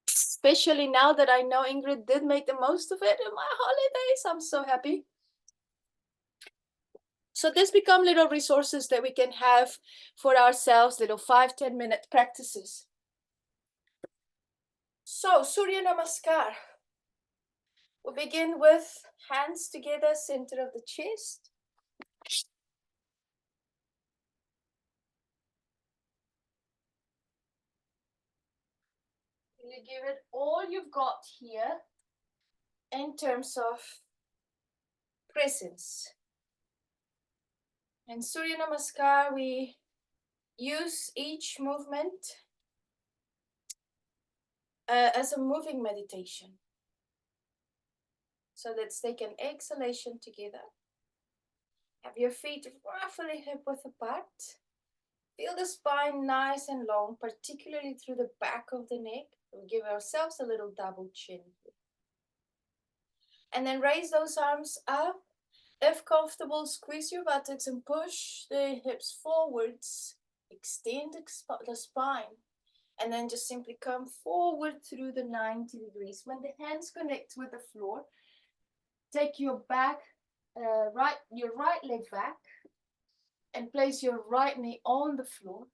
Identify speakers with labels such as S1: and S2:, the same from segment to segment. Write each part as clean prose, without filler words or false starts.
S1: Especially now that I know Ingrid did make the most of it in my holidays. I'm so happy. So this become little resources that we can have for ourselves, little 5-10 minute practices. So Surya Namaskar. We begin with hands together, center of the chest. You give it all you've got here in terms of presence. In Surya Namaskar, we use each movement as a moving meditation. So let's take an exhalation together. Have your feet roughly hip-width apart. Feel the spine nice and long, particularly through the back of the neck. We'll give ourselves a little double chin. And then raise those arms up. If comfortable, squeeze your buttocks and push the hips forwards. Extend the spine. And then just simply come forward through the 90 degrees. When the hands connect with the floor, take your right leg back and place your right knee on the floor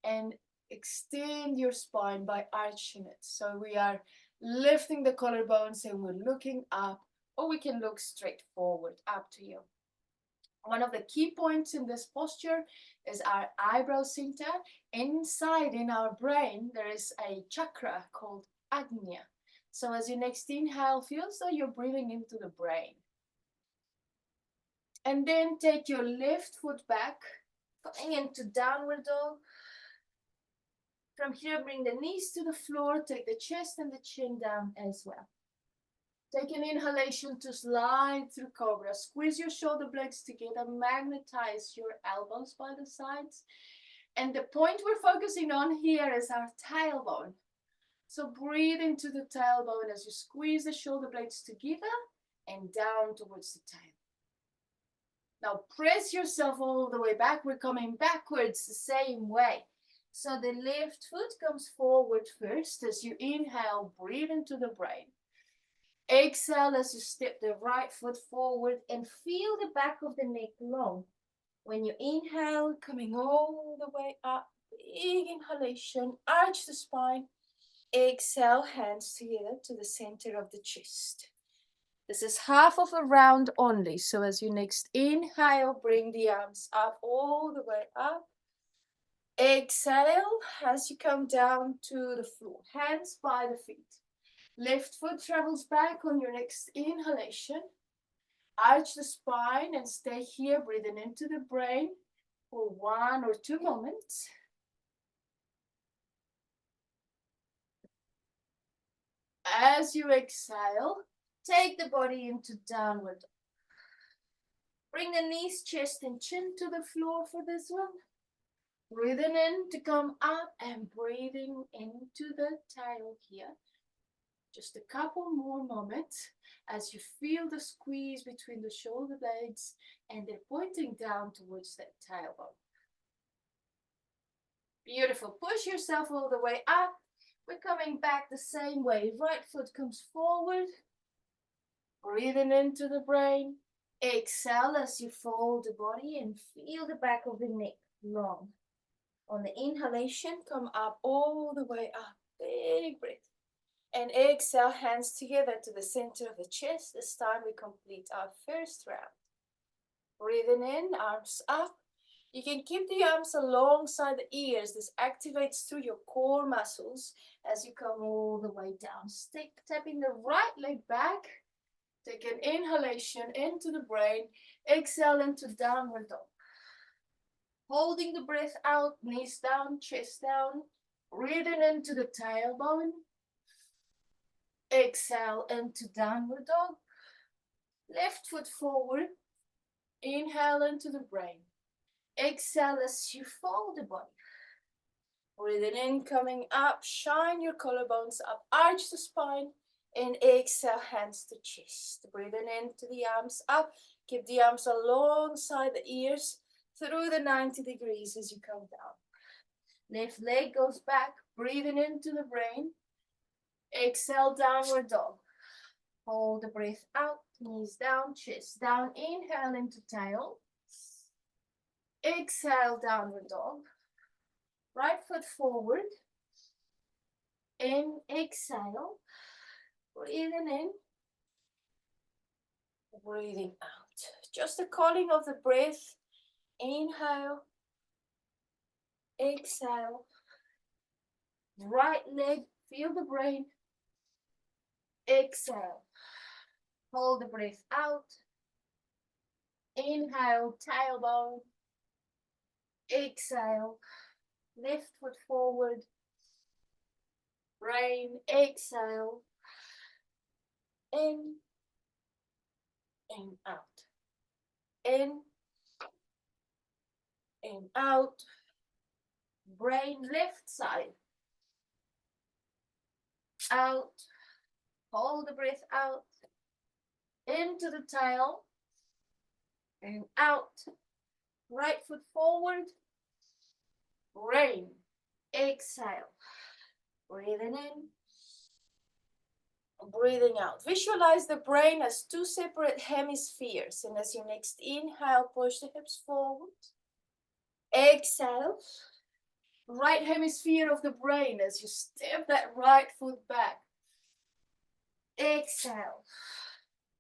S1: and extend your spine by arching it. So we are lifting the collarbones and we're looking up, or we can look straight forward, up to you. One of the key points in this posture is our eyebrow center. Inside in our brain, there is a chakra called Ajna. So as your next inhale, feel as though you're breathing into the brain. And then take your left foot back, going into downward dog. From here, bring the knees to the floor, take the chest and the chin down as well. Take an inhalation to slide through cobra. Squeeze your shoulder blades together, magnetize your elbows by the sides. And the point we're focusing on here is our tailbone. So breathe into the tailbone as you squeeze the shoulder blades together and down towards the tail. Now press yourself all the way back. We're coming backwards the same way. So the left foot comes forward first. As you inhale, breathe into the brain. Exhale as you step the right foot forward and feel the back of the neck long. When you inhale, coming all the way up, big inhalation, arch the spine. Exhale, hands together to the center of the chest. This is half of a round only. So as you next inhale, bring the arms up all the way up. Exhale as you come down to the floor, hands by the feet. Left foot travels back on your next inhalation. Arch the spine and stay here, breathing into the brain for 1 or 2 moments. As you exhale, take the body into downward. Bring the knees, chest, and chin to the floor for this one. Breathing in to come up and breathing into the tail here. Just a couple more moments as you feel the squeeze between the shoulder blades and they're pointing down towards that tailbone. Beautiful. Push yourself all the way up. We're coming back the same way. Right foot comes forward. Breathing into the brain. Exhale as you fold the body and feel the back of the neck long. On the inhalation, come up all the way up. Big breath. And exhale, hands together to the center of the chest. This time we complete our first round. Breathing in, arms up. You can keep the arms alongside the ears. This activates through your core muscles as you come all the way down. Tapping the right leg back. Take an inhalation into the brain. Exhale into downward dog. Holding the breath out, knees down, chest down. Breathing into the tailbone. Exhale into downward dog. Left foot forward. Inhale into the brain. Exhale as you fold the body. Breathing in, coming up. Shine your collarbones up. Arch the spine. And exhale, hands to chest. Breathing into the arms up. Keep the arms alongside the ears through the 90 degrees as you come down. Left leg goes back. Breathing into the brain. Exhale, downward dog. Hold the breath out, knees down, chest down. Inhale into tail. Exhale, downward dog. Right foot forward. In, exhale. Breathing in. Breathing out. Just the calling of the breath. Inhale. Exhale. Right leg, feel the brain. Exhale. Hold the breath out. Inhale, tailbone. Exhale. Left foot forward. Brain, exhale. In and out. In and out. Brain, left side. Out. Hold the breath out. Into the tail. And out. Right foot forward. Brain. Exhale. Breathing in. Breathing out. Visualize the brain as two separate hemispheres. And as you next inhale, push the hips forward. Exhale. Right hemisphere of the brain as you step that right foot back. Exhale.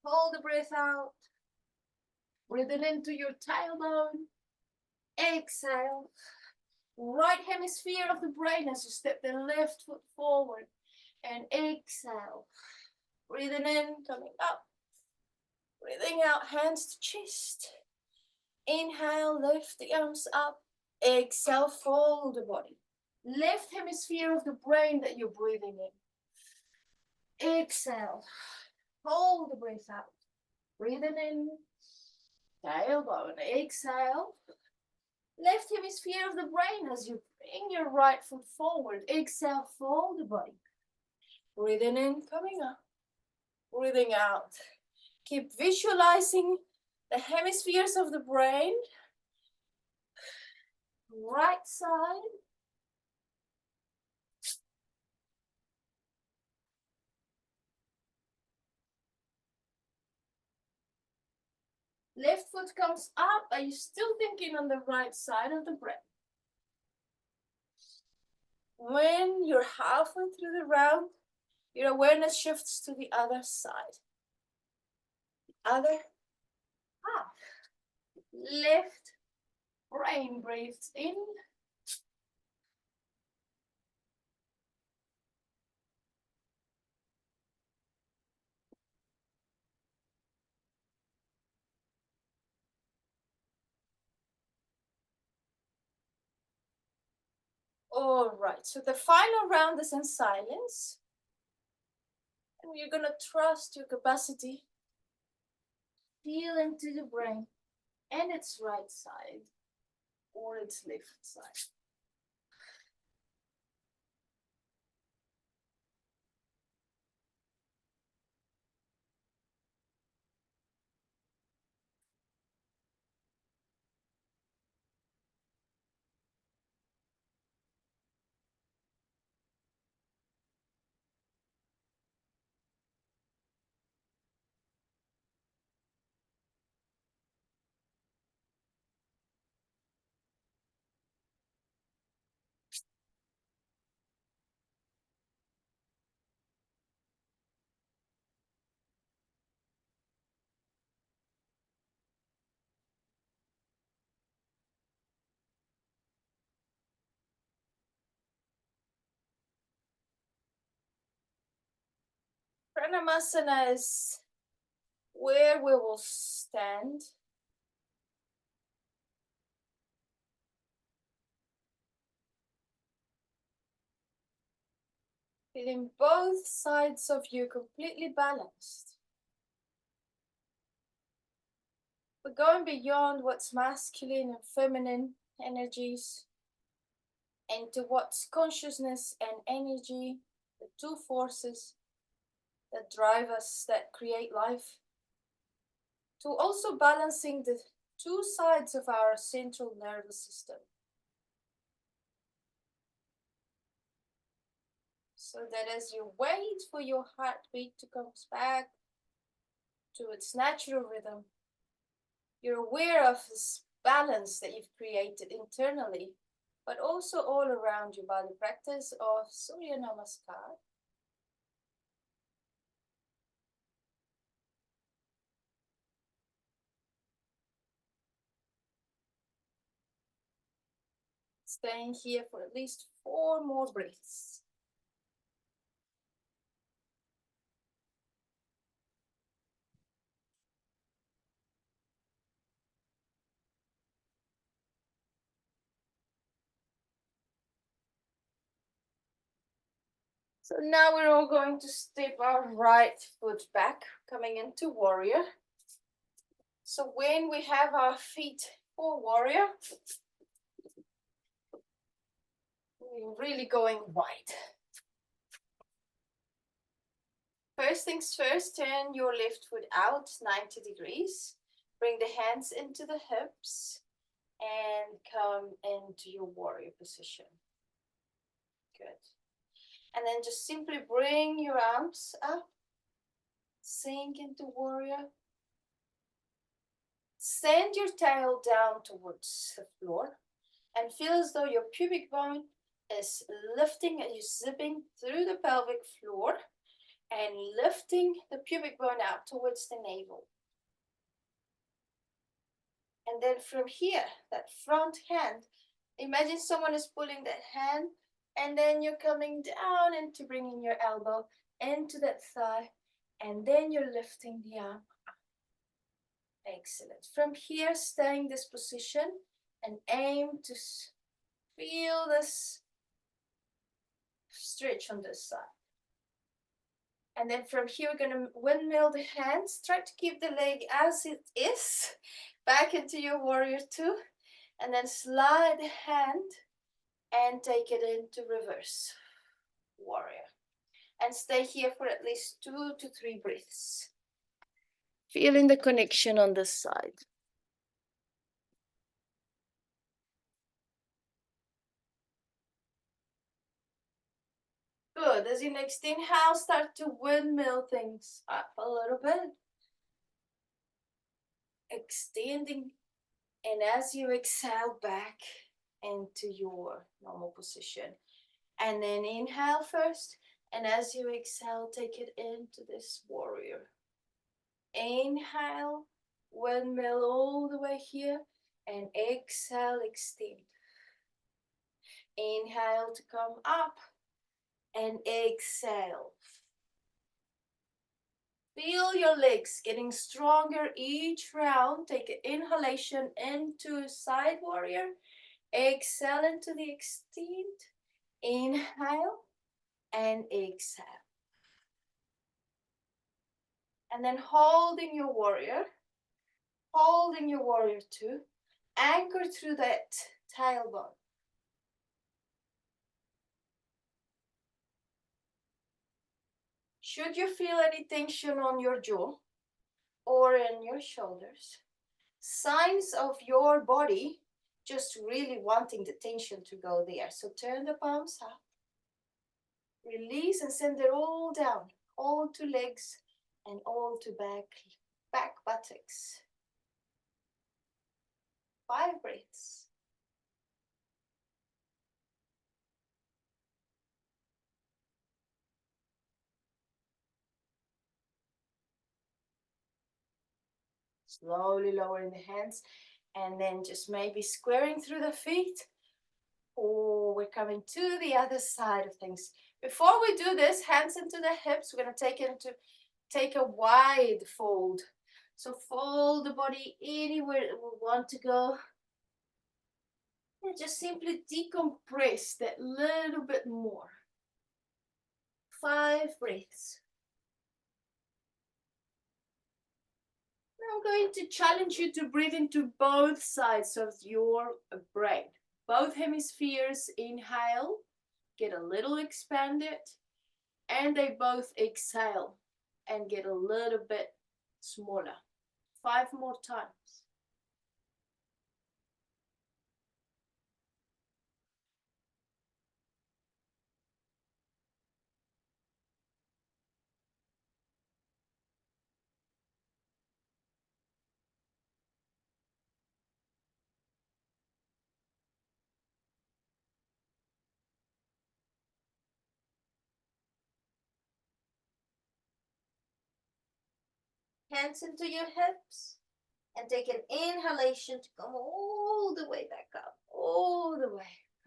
S1: Hold the breath out. Breathing into your tailbone. Exhale. Right hemisphere of the brain as you step the left foot forward. And exhale. Breathing in, coming up. Breathing out, hands to chest. Inhale, lift the arms up. Exhale, fold the body. Left hemisphere of the brain that you're breathing in. Exhale. Hold the breath out. Breathing in. Tailbone. Exhale. Left hemisphere of the brain as you bring your right foot forward. Exhale, fold the body. Breathing in, coming up. Breathing out. Keep visualizing the hemispheres of the brain. Right side. Left foot comes up. Are you still thinking on the right side of the brain? When you're halfway through the round, your awareness shifts to the other side. Other half. Left brain breathes in. All right, so the final round is in silence. And you're gonna trust your capacity. Feel into the brain and its right side or its left side. Pranamasana is where we will stand. Feeling both sides of you completely balanced. We're going beyond what's masculine and feminine energies into what's consciousness and energy, the two forces that drive us, that create life, to also balancing the two sides of our central nervous system. So that as you wait for your heartbeat to come back to its natural rhythm, you're aware of this balance that you've created internally, but also all around you by the practice of Surya Namaskar. Staying here for at least 4 more breaths. So now we're all going to step our right foot back, coming into warrior. So when we have our feet for warrior, we're really going wide. First things first, turn your left foot out 90 degrees. Bring the hands into the hips and come into your warrior position. Good. And then just simply bring your arms up, sink into warrior. Send your tail down towards the floor and feel as though your pubic bone is lifting and you're zipping through the pelvic floor and lifting the pubic bone out towards the navel. And then from here, that front hand, imagine someone is pulling that hand and then you're coming down into bringing your elbow into that thigh and then you're lifting the arm up. Excellent. From here, stay in this position and aim to feel this stretch on this side. And then from here, we're going to windmill the hands. Try to keep the leg as it is. Back into your warrior 2. And then slide the hand and take it into reverse warrior. And stay here for at least 2 to 3 breaths. Feeling the connection on this side. Good. As you next inhale, start to windmill things up a little bit. Extending. And as you exhale back into your normal position. And then inhale first. And as you exhale, take it into this warrior. Inhale, windmill all the way here. And exhale, extend. Inhale to come up. And exhale. Feel your legs getting stronger each round. Take an inhalation into a side warrior. Exhale into the extend. Inhale and exhale. And then holding your warrior. Holding your warrior 2. Anchor through that tailbone. Should you feel any tension on your jaw or in your shoulders, signs of your body just really wanting the tension to go there. So turn the palms up, release and send it all down, all to legs and all to back buttocks. 5 breaths. Slowly lowering the hands and then just maybe squaring through the feet. Or we're coming to the other side of things. Before we do this, hands into the hips, we're going to take a wide fold. So fold the body anywhere we want to go. And just simply decompress that little bit more. 5 breaths. Now I'm going to challenge you to breathe into both sides of your brain. Both hemispheres inhale, get a little expanded, and they both exhale and get a little bit smaller. 5 more times. Hands into your hips. And take an inhalation to come all the way back up. All the way.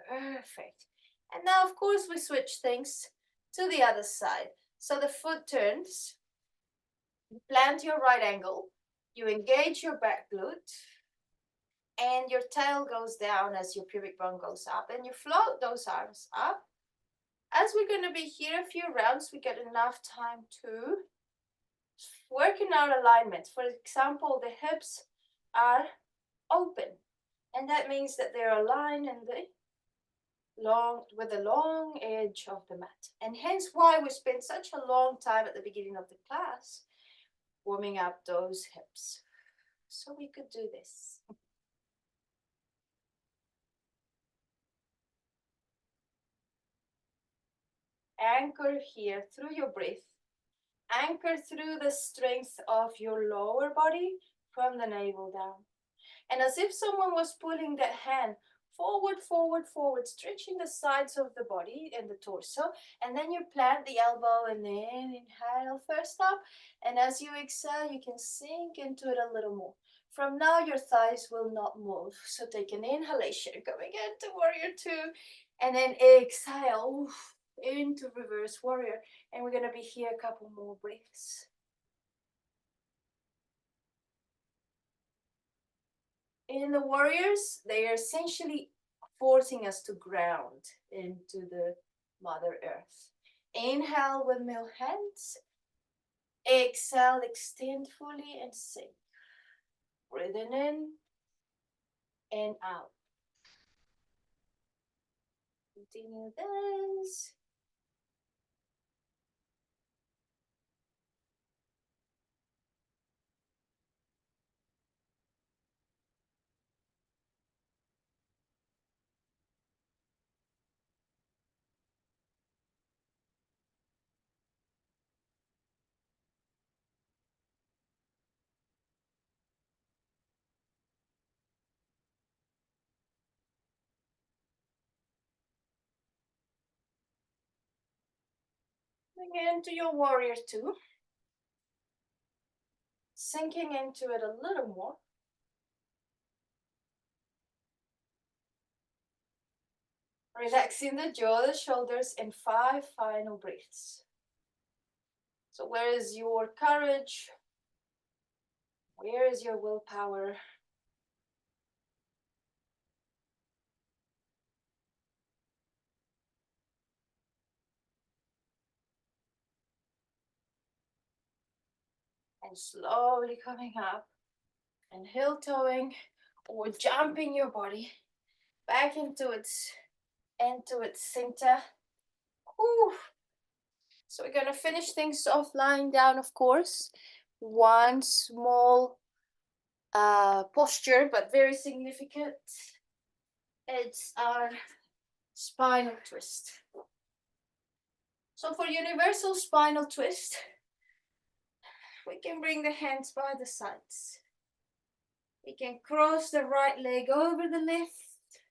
S1: Perfect. And now, of course, we switch things to the other side. So the foot turns. You plant your right ankle. You engage your back glute. And your tail goes down as your pubic bone goes up. And you float those arms up. As we're going to be here a few rounds, we get enough time to work in our alignment. For example, the hips are open, and that means that they're aligned and with the long edge of the mat. And hence why we spend such a long time at the beginning of the class warming up those hips. So we could do this. Anchor here through your breath. Anchor through the strength of your lower body from the navel down. And as if someone was pulling that hand forward, forward, forward, stretching the sides of the body and the torso. And then you plant the elbow and then inhale first up. And as you exhale, you can sink into it a little more. From now, your thighs will not move. So take an inhalation, coming into warrior two. And then exhale into reverse warrior. And we're going to be here a couple more breaths. In the warriors, they are essentially forcing us to ground into the Mother Earth. Inhale, windmill hands. Exhale, extend fully and sink. Breathing in and out. Continue this. Again to your warrior two. Sinking into it a little more. Relaxing the jaw, the shoulders, and 5 final breaths. So where is your courage? Where is your willpower? And slowly coming up and heel toeing or jumping your body back into its center. Whew. So we're gonna finish things off lying down, of course. One small posture, but very significant. It's our spinal twist. So for universal spinal twist, we can bring the hands by the sides. We can cross the right leg over the left.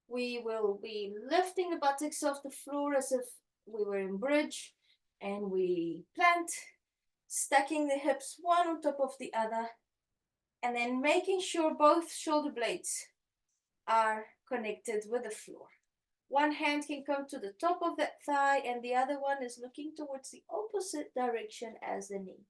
S1: We will be lifting the buttocks off the floor as if we were in bridge, and we plant, stacking the hips one on top of the other, and then making sure both shoulder blades are connected with the floor. One hand can come to the top of that thigh, and the other one is looking towards the opposite direction as the knee.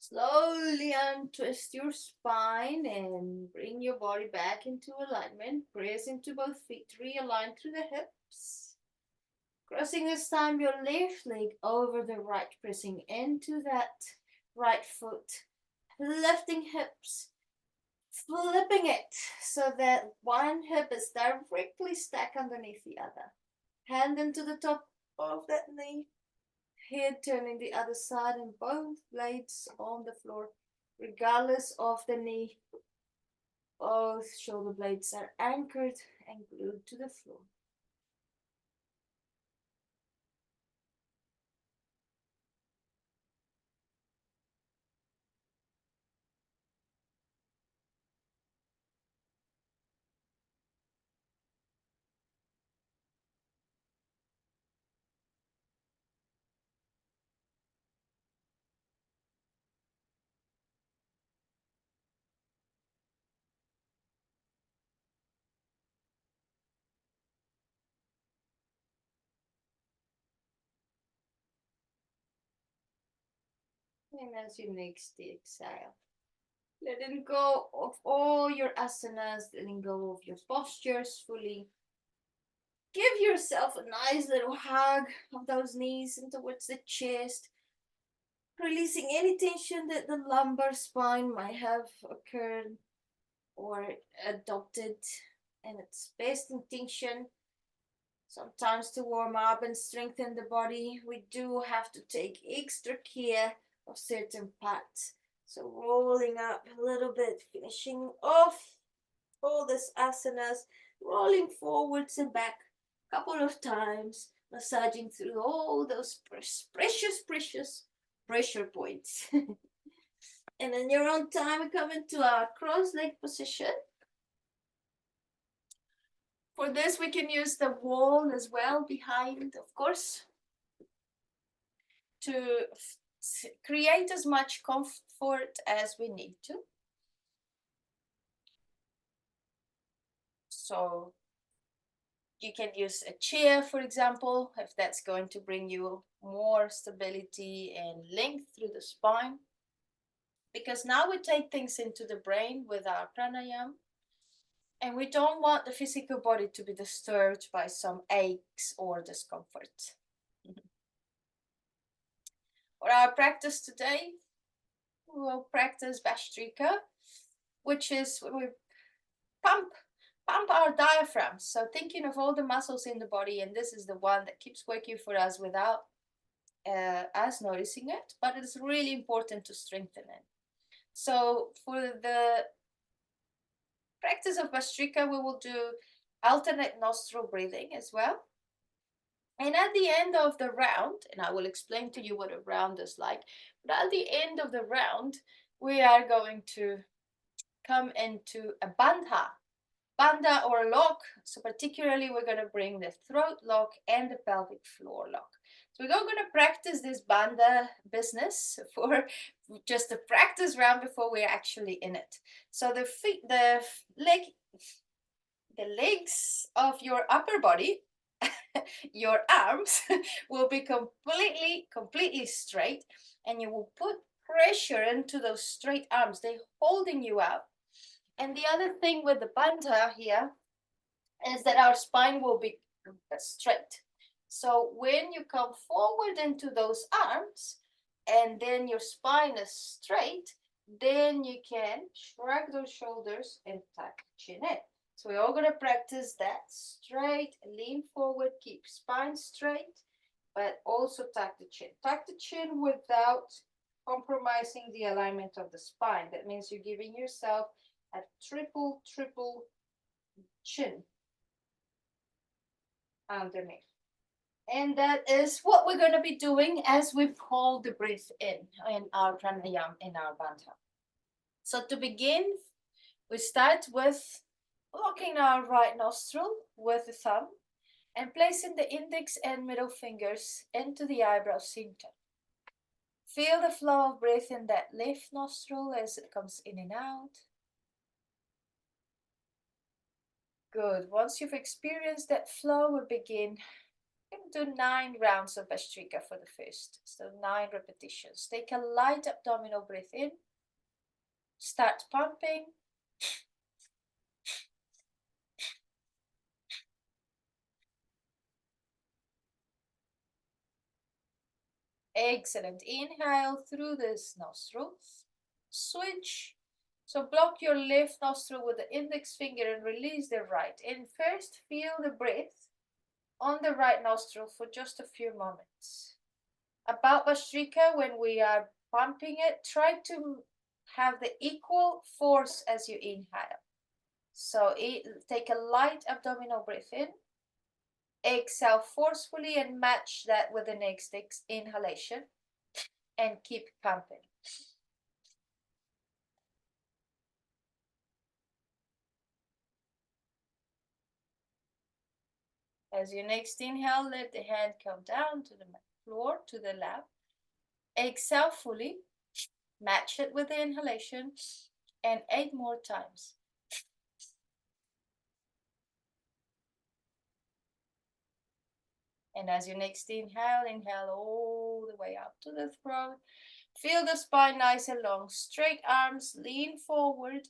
S1: Slowly untwist your spine and bring your body back into alignment. Press into both feet, realign through the hips. Crossing this time your left leg over the right, pressing into that right foot, lifting hips, flipping it so that one hip is directly stacked underneath the other. Hand into the top of that knee, head turning the other side, and both blades on the floor, regardless of the knee. Both shoulder blades are anchored and glued to the floor. And as you next exhale, letting go of all your asanas, letting go of your postures fully. Give yourself a nice little hug of those knees and towards the chest, releasing any tension that the lumbar spine might have occurred or adopted in its best intention. Sometimes to warm up and strengthen the body, we do have to take extra care of certain parts. So rolling up a little bit, finishing off all this asanas, rolling forwards and back a couple of times, massaging through all those precious pressure points. And in your own time, we come into our cross leg position. For this, we can use the wall as well behind, of course, to create as much comfort as we need to. So you can use a chair, for example, if that's going to bring you more stability and length through the spine. Because now we take things into the brain with our pranayama, and we don't want the physical body to be disturbed by some aches or discomfort. For our practice today, we will practice Bhastrika, which is when we pump our diaphragm. So thinking of all the muscles in the body, and this is the one that keeps working for us without us noticing it, but it's really important to strengthen it. So for the practice of Bhastrika, we will do alternate nostril breathing as well. And at the end of the round, and I will explain to you what a round is like, but at the end of the round, we are going to come into a bandha or lock. So particularly, we're going to bring the throat lock and the pelvic floor lock. So we're going to practice this bandha business for just a practice round before we're actually in it. So the legs of your upper body, your arms will be completely straight, and you will put pressure into those straight arms. They're holding you up. And the other thing with the bandha here is that our spine will be straight. So when you come forward into those arms and then your spine is straight, then you can shrug those shoulders and tuck the chin in. So we're all going to practice that straight, lean forward, keep spine straight, but also tuck the chin. Tuck the chin without compromising the alignment of the spine. That means you're giving yourself a triple chin underneath. And that is what we're going to be doing as we hold the breath in our pranayama, in our bandha. So to begin, we start with locking our right nostril with the thumb and placing the index and middle fingers into the eyebrow center. Feel the flow of breath in that left nostril as it comes in and out. Good. Once you've experienced that flow, we begin. You can do 9 rounds of Bhastrika for the first. So 9 repetitions. Take a light abdominal breath in. Start pumping. Excellent. Inhale through this nostril. Switch. So block your left nostril with the index finger and release the right. And first, feel the breath on the right nostril for just a few moments. About Bhastrika, when we are pumping it, try to have the equal force as you inhale. So take a light abdominal breath in. Exhale forcefully and match that with the next inhalation. And keep pumping. As you next inhale, let the hand come down to the floor, to the lap. Exhale fully, match it with the inhalation, and 8 more times. And as you next inhale, inhale all the way up to the throat. Feel the spine nice and long. Straight arms, lean forward,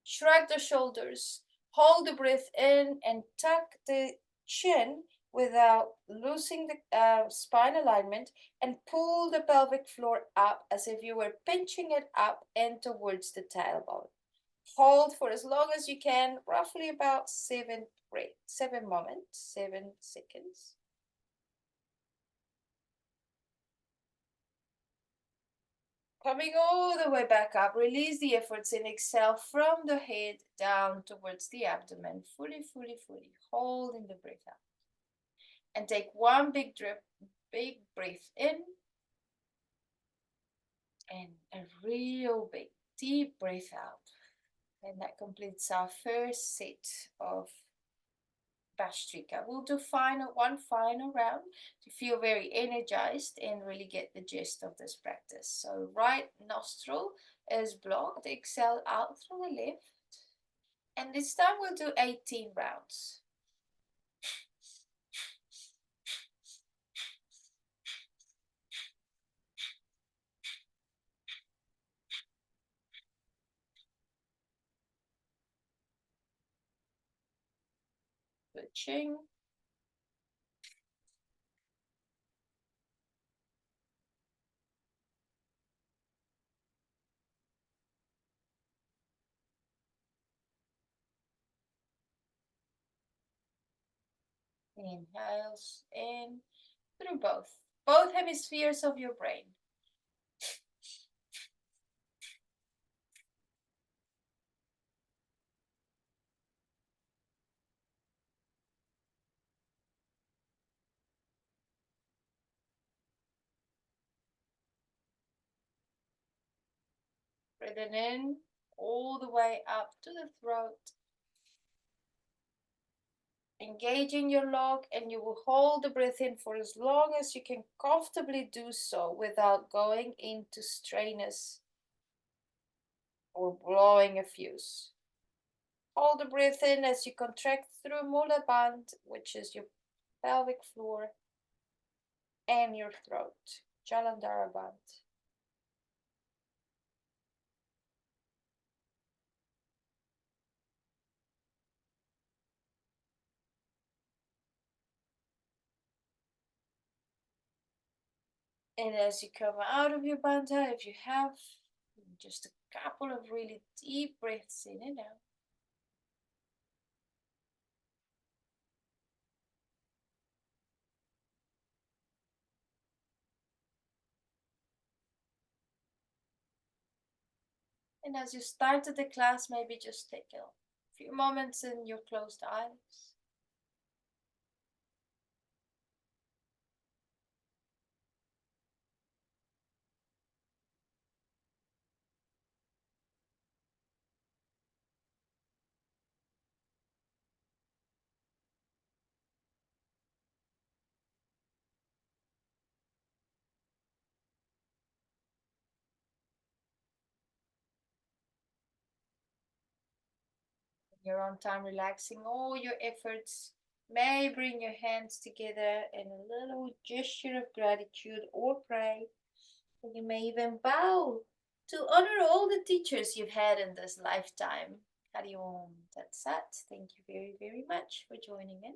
S1: shrug the shoulders, hold the breath in and tuck the chin without losing the spine alignment, and pull the pelvic floor up as if you were pinching it up and towards the tailbone. Hold for as long as you can, roughly about 7 seconds. Coming all the way back up, release the efforts and exhale from the head down towards the abdomen. Fully. Holding the breath out. And take one big breath in. And a real big, deep breath out. And that completes our first set of Bhastrika. We'll do one final round to feel very energized and really get the gist of this practice. So right nostril is blocked. Exhale out through the left. And this time we'll do 18 rounds. Switching. Inhales in through both hemispheres of your brain. Breathing in all the way up to the throat. Engaging your log, and you will hold the breath in for as long as you can comfortably do so without going into strenuous or blowing a fuse. Hold the breath in as you contract through Mula Band, which is your pelvic floor, and your throat, Jalandhara Band. And as you come out of your bandha, if you have just a couple of really deep breaths in and out. And as you started the class, maybe just take a few moments in your closed eyes. Your own time, relaxing all your efforts. May bring your hands together in a little gesture of gratitude or pray. And you may even bow to honor all the teachers you've had in this lifetime. Hari Om Tat Sat. Thank you very, very much for joining in.